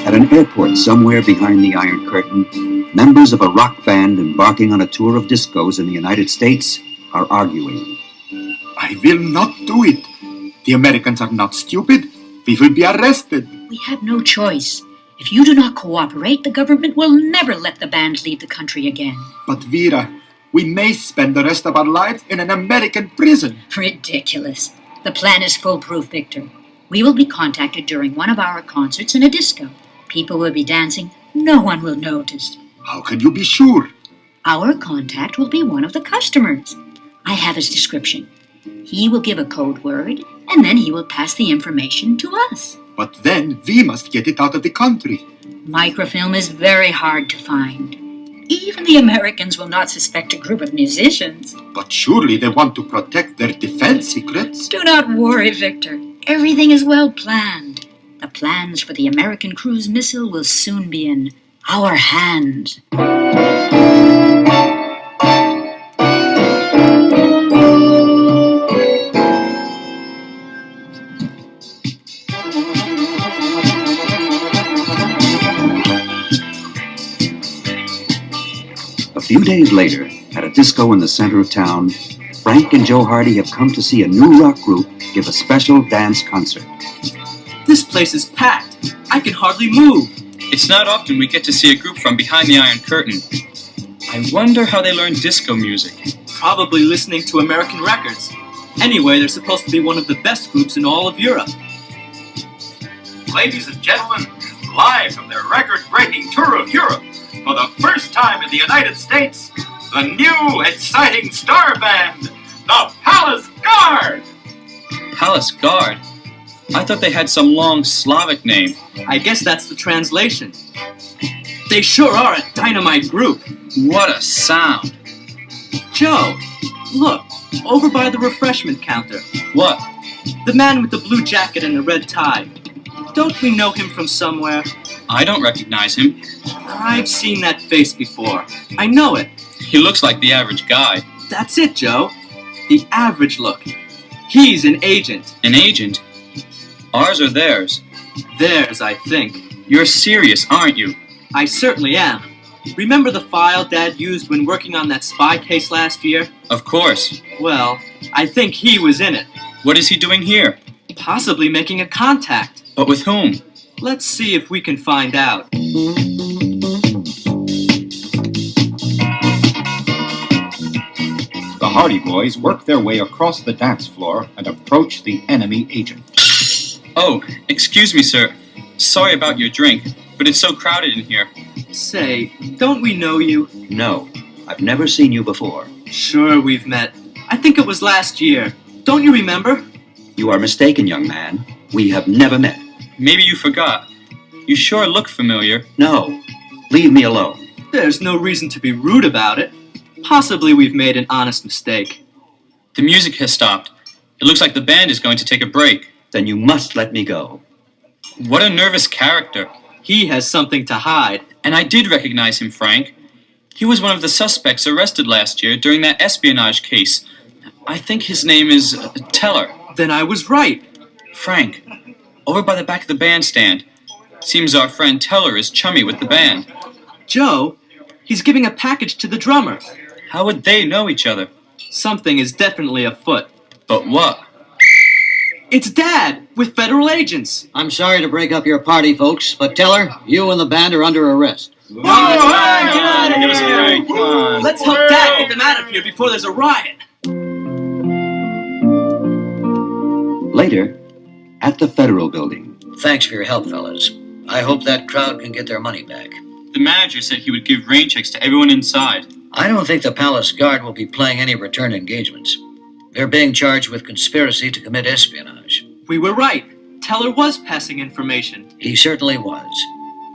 At an airport somewhere behind the Iron Curtain, members of a rock band embarking on a tour of discos in the United States are arguing. I will not do it. The Americans are not stupid. We will be arrested. We have no choice. If you do not cooperate, the government will never let the band leave the country again. But Vera, we may spend the rest of our lives in an American prison. Ridiculous. The plan is foolproof, Victor. We will be contacted during one of our concerts in a disco. People will be dancing. No one will notice. How can you be sure? Our contact will be one of the customers. I have his description. He will give a code word, and then he will pass the information to us. But then we must get it out of the country. Microfilm is very hard to find. Even the Americans will not suspect a group of musicians. But surely they want to protect their defense secrets. Do not worry, Victor. Everything is well planned. The plans for the American cruise missile will soon be in our hands. A few days later, at a disco in the center of town, Frank and Joe Hardy have come to see a new rock group give a special dance concert. This place is packed. I can hardly move. It's not often we get to see a group from behind the Iron Curtain. I wonder how they learn disco music. Probably listening to American records. Anyway, they're supposed to be one of the best groups in all of Europe. Ladies and gentlemen, live from their record-breaking tour of Europe, for the first time in the United States, the new exciting star band, the Palace Guard! Palace Guard? I thought they had some long Slavic name. I guess that's the translation. They sure are a dynamite group. What a sound. Joe, look, over by the refreshment counter. What? The man with the blue jacket and the red tie. Don't we know him from somewhere? I don't recognize him. I've seen that face before. I know it. He looks like the average guy. That's it, Joe. The average look. He's an agent. An agent? Ours or theirs? Theirs, I think. You're serious, aren't you? I certainly am. Remember the file Dad used when working on that spy case last year? Of course. Well, I think he was in it. What is he doing here? Possibly making a contact. But with whom? Let's see if we can find out. The Hardy Boys work their way across the dance floor and approach the enemy agent. Oh, excuse me, sir. Sorry about your drink, but it's so crowded in here. Say, don't we know you? No, I've never seen you before. Sure, we've met. I think it was last year. Don't you remember? You are mistaken, young man. We have never met. Maybe you forgot. You sure look familiar. No, leave me alone. There's no reason to be rude about it. Possibly we've made an honest mistake. The music has stopped. It looks like the band is going to take a break. Then you must let me go. What a nervous character. He has something to hide. And I did recognize him, Frank. He was one of the suspects arrested last year during that espionage case. I think his name is Teller. Then I was right. Frank, over by the back of the bandstand. Seems our friend Teller is chummy with the band. Joe, he's giving a package to the drummer. How would they know each other? Something is definitely afoot. But what? It's Dad, with federal agents. I'm sorry to break up your party, folks, but Teller, you and the band are under arrest. Get out of here! Let's help Dad get them out of here before there's a riot. Later, at the Federal Building. Thanks for your help, fellas. I hope that crowd can get their money back. The manager said he would give rain checks to everyone inside. I don't think the Palace Guard will be playing any return engagements. They're being charged with conspiracy to commit espionage. We were right. Teller was passing information. He certainly was.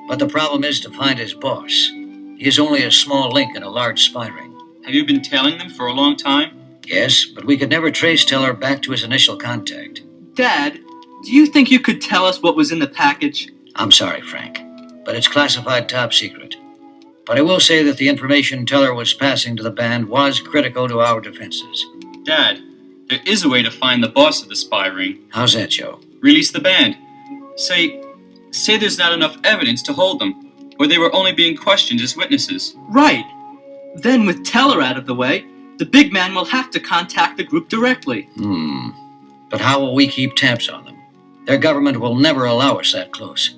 But the problem is to find his boss. He is only a small link in a large spy ring. Have you been tailing them for a long time? Yes, but we could never trace Teller back to his initial contact. Dad, do you think you could tell us what was in the package? I'm sorry, Frank, but it's classified top secret. But I will say that the information Teller was passing to the band was critical to our defenses. Dad, there is a way to find the boss of the spy ring. How's that, Joe? Release the band. Say there's not enough evidence to hold them, or they were only being questioned as witnesses. Right. Then, with Teller out of the way, the big man will have to contact the group directly. But how will we keep tabs on them? Their government will never allow us that close.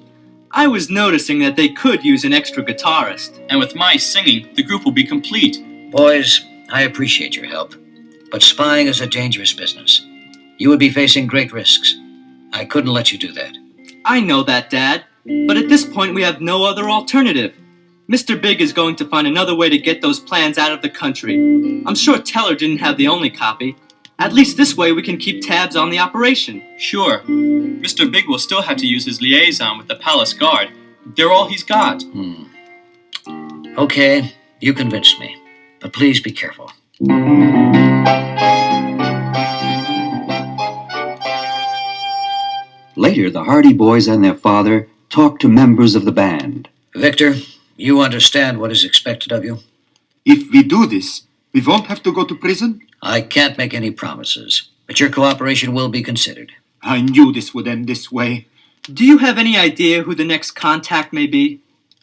I was noticing that they could use an extra guitarist. And with my singing, the group will be complete. Boys, I appreciate your help, but spying is a dangerous business. You would be facing great risks. I couldn't let you do that. I know that, Dad, but at this point we have no other alternative. Mr. Big is going to find another way to get those plans out of the country. I'm sure Teller didn't have the only copy. At least this way we can keep tabs on the operation. Sure. Mr. Big will still have to use his liaison with the Palace Guard. They're all he's got. Okay, you convinced me. But please be careful. Later, the Hardy Boys and their father talked to members of the band. Victor, you understand what is expected of you? If we do this, we won't have to go to prison? I can't make any promises, but your cooperation will be considered. I knew this would end this way. Do you have any idea who the next contact may be?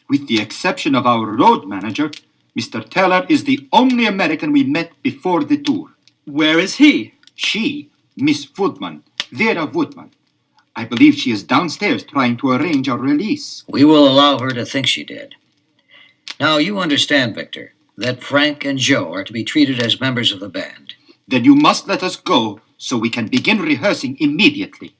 With the exception of our road manager, Mr. Teller is the only American we met before the tour. Where is he? She, Miss Woodman, Vera Woodman. I believe she is downstairs trying to arrange our release. We will allow her to think she did. Now, you understand, Victor, that Frank and Joe are to be treated as members of the band. Then you must let us go so we can begin rehearsing immediately.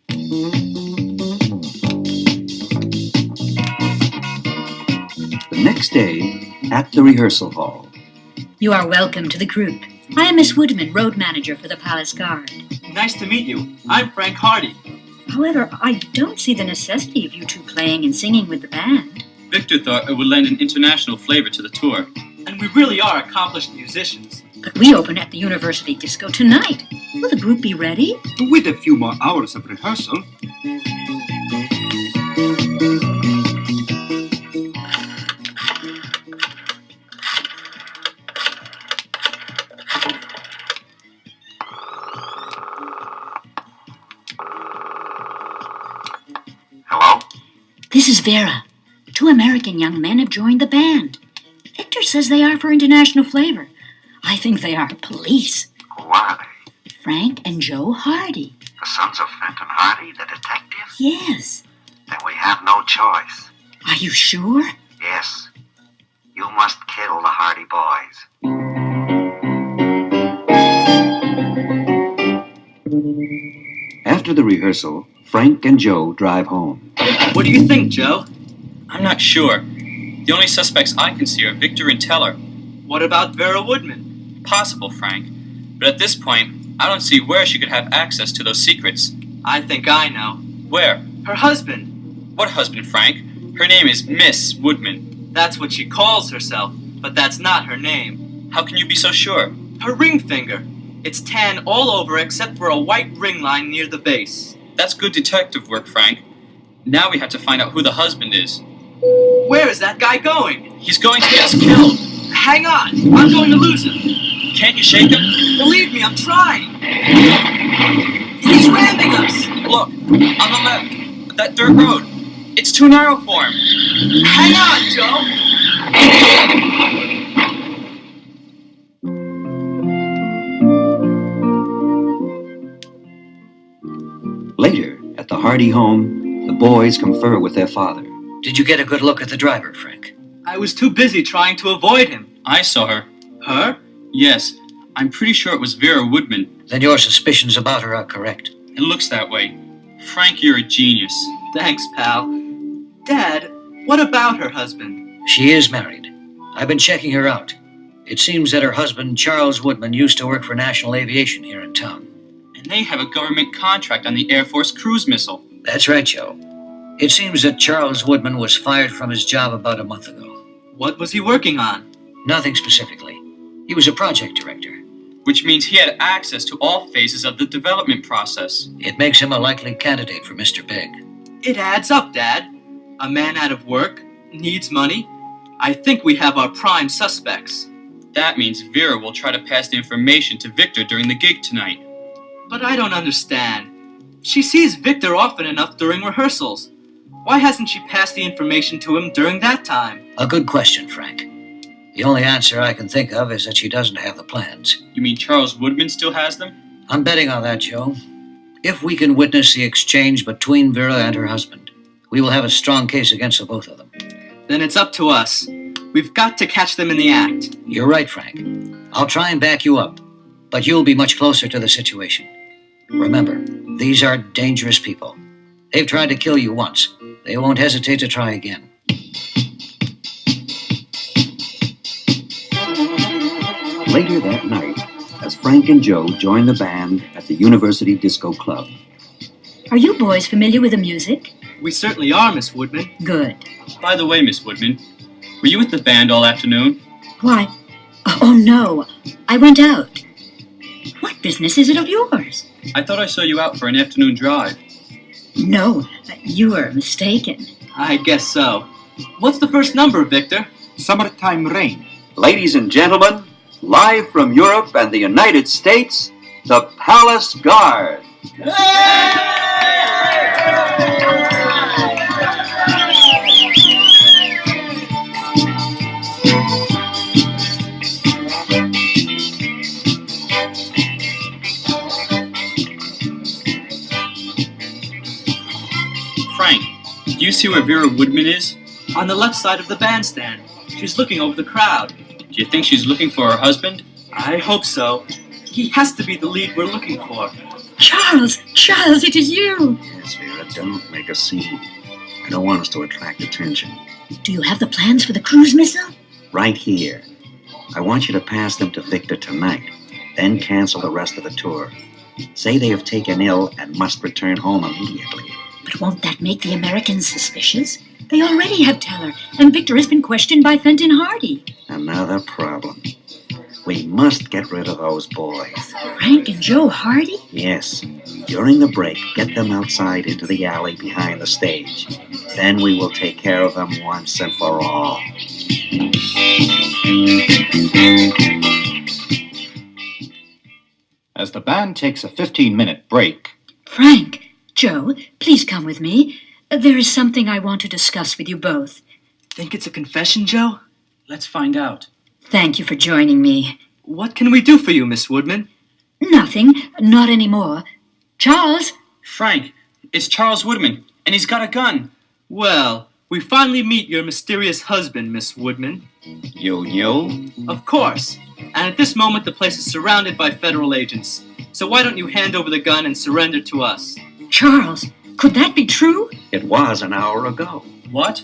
The next day, at the rehearsal hall. You are welcome to the group. I am Miss Woodman, road manager for the Palace Guard. Nice to meet you. I'm Frank Hardy. However, I don't see the necessity of you two playing and singing with the band. Victor thought it would lend an international flavor to the tour. And we really are accomplished musicians. But we open at the University Disco tonight. Will the group be ready? With a few more hours of rehearsal. Hello? This is Vera. 2 American young men have joined the band. Victor says they are for international flavor. I think they are police. Who are they? Frank and Joe Hardy. The sons of Fenton Hardy, the detective? Yes. Then we have no choice. Are you sure? Yes. You must kill the Hardy Boys. After the rehearsal, Frank and Joe drive home. What do you think, Joe? I'm not sure. The only suspects I can see are Victor and Teller. What about Vera Woodman? Possible, Frank. But at this point, I don't see where she could have access to those secrets. I think I know. Where? Her husband. What husband, Frank? Her name is Miss Woodman. That's what she calls herself, but that's not her name. How can you be so sure? Her ring finger. It's tan all over except for a white ring line near the base. That's good detective work, Frank. Now we have to find out who the husband is. Where is that guy going? He's going to get us killed. Hang on! I'm going to lose him! Can't you shake him? Believe me, I'm trying! He's ramming us! Look, on the left, that dirt road. It's too narrow for him. Hang on, Joe! Later, at the Hardy home, the boys confer with their father. Did you get a good look at the driver, Frank? I was too busy trying to avoid him. I saw her. Her? Yes, I'm pretty sure it was Vera Woodman. Then your suspicions about her are correct. It looks that way. Frank, you're a genius. Thanks, pal. Dad, what about her husband? She is married. I've been checking her out. It seems that her husband, Charles Woodman, used to work for National Aviation here in town. And they have a government contract on the Air Force cruise missile. That's right, Joe. It seems that Charles Woodman was fired from his job about a month ago. What was he working on? Nothing specifically. He was a project director. Which means he had access to all phases of the development process. It makes him a likely candidate for Mr. Big. It adds up, Dad. A man out of work, needs money. I think we have our prime suspects. That means Vera will try to pass the information to Victor during the gig tonight. But I don't understand. She sees Victor often enough during rehearsals. Why hasn't she passed the information to him during that time? A good question, Frank. The only answer I can think of is that she doesn't have the plans. You mean Charles Woodman still has them? I'm betting on that, Joe. If we can witness the exchange between Vera and her husband, we will have a strong case against the both of them. Then it's up to us. We've got to catch them in the act. You're right, Frank. I'll try and back you up, but you'll be much closer to the situation. Remember, these are dangerous people. They've tried to kill you once. They won't hesitate to try again. Later that night, as Frank and Joe join the band at the University Disco Club. Are you boys familiar with the music? We certainly are, Miss Woodman. Good. By the way, Miss Woodman, were you with the band all afternoon? Why? Oh, no. I went out. What business is it of yours? I thought I saw you out for an afternoon drive. No, you were mistaken. I guess so. What's the first number, Victor? Summertime Rain. Ladies and gentlemen, live from Europe and the United States, the Palace Guard. Frank, do you see where Vera Woodman is? On the left side of the bandstand. She's looking over the crowd. Do you think she's looking for her husband? I hope so. He has to be the lead we're looking for. Charles, it is you. Yes, Vera, don't make a scene. I don't want us to attract attention. Do you have the plans for the cruise missile? Right here. I want you to pass them to Victor tonight, then cancel the rest of the tour. Say they have taken ill and must return home immediately. But won't that make the Americans suspicious? They already have Teller, and Victor has been questioned by Fenton Hardy. Another problem. We must get rid of those boys. Frank and Joe Hardy? Yes. During the break, get them outside into the alley behind the stage. Then we will take care of them once and for all. As the band takes a 15-minute break, Frank, Joe, please come with me. There is something I want to discuss with you both. Think it's a confession, Joe? Let's find out. Thank you for joining me. What can we do for you, Miss Woodman? Nothing, not anymore. Charles? Frank, it's Charles Woodman, and he's got a gun. Well, we finally meet your mysterious husband, Miss Woodman. you knew? Of course. And at this moment, the place is surrounded by federal agents. So why don't you hand over the gun and surrender to us? Charles, could that be true? It was an hour ago. What?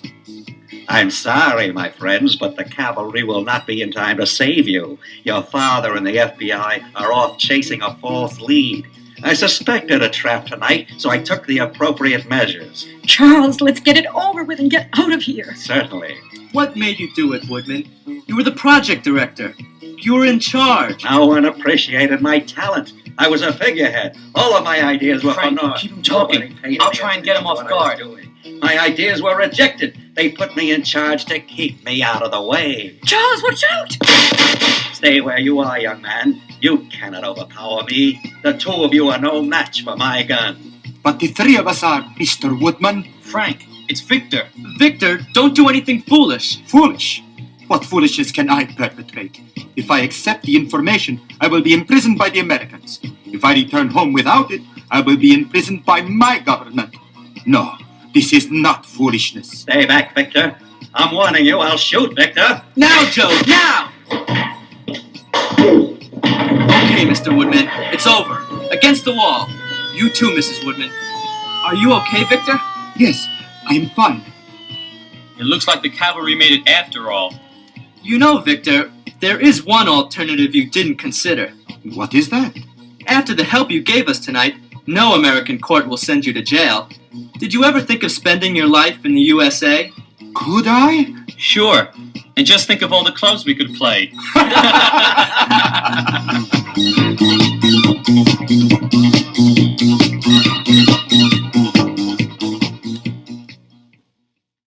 I'm sorry, my friends, but the cavalry will not be in time to save you. Your father and the FBI are off chasing a false lead. I suspected a trap tonight, so I took the appropriate measures. Charles, let's get it over with and get out of here. Certainly. What made you do it, Woodman? You were the project director. You were in charge. No one appreciated my talent. I was a figurehead. All of my ideas were Frank, for naught. keep him talking. Nobody paid I'll any try and get him attention off to what I was guard. doing. My ideas were rejected. They put me in charge to keep me out of the way. Charles, watch out! Stay where you are, young man. You cannot overpower me. The two of you are no match for my gun. But the three of us are, Mr. Woodman. Frank, it's Victor. Victor, don't do anything foolish. Foolish. What foolishness can I perpetrate? If I accept the information, I will be imprisoned by the Americans. If I return home without it, I will be imprisoned by my government. No, this is not foolishness. Stay back, Victor. I'm warning you, I'll shoot, Victor. Now, Joe, now! Okay, Mr. Woodman, it's over. Against the wall. You too, Mrs. Woodman. Are you okay, Victor? Yes, I am fine. It looks like the cavalry made it after all. You know, Victor, there is one alternative you didn't consider. What is that? After the help you gave us tonight, no American court will send you to jail. Did you ever think of spending your life in the USA? Could I? Sure. And just think of all the clubs we could play.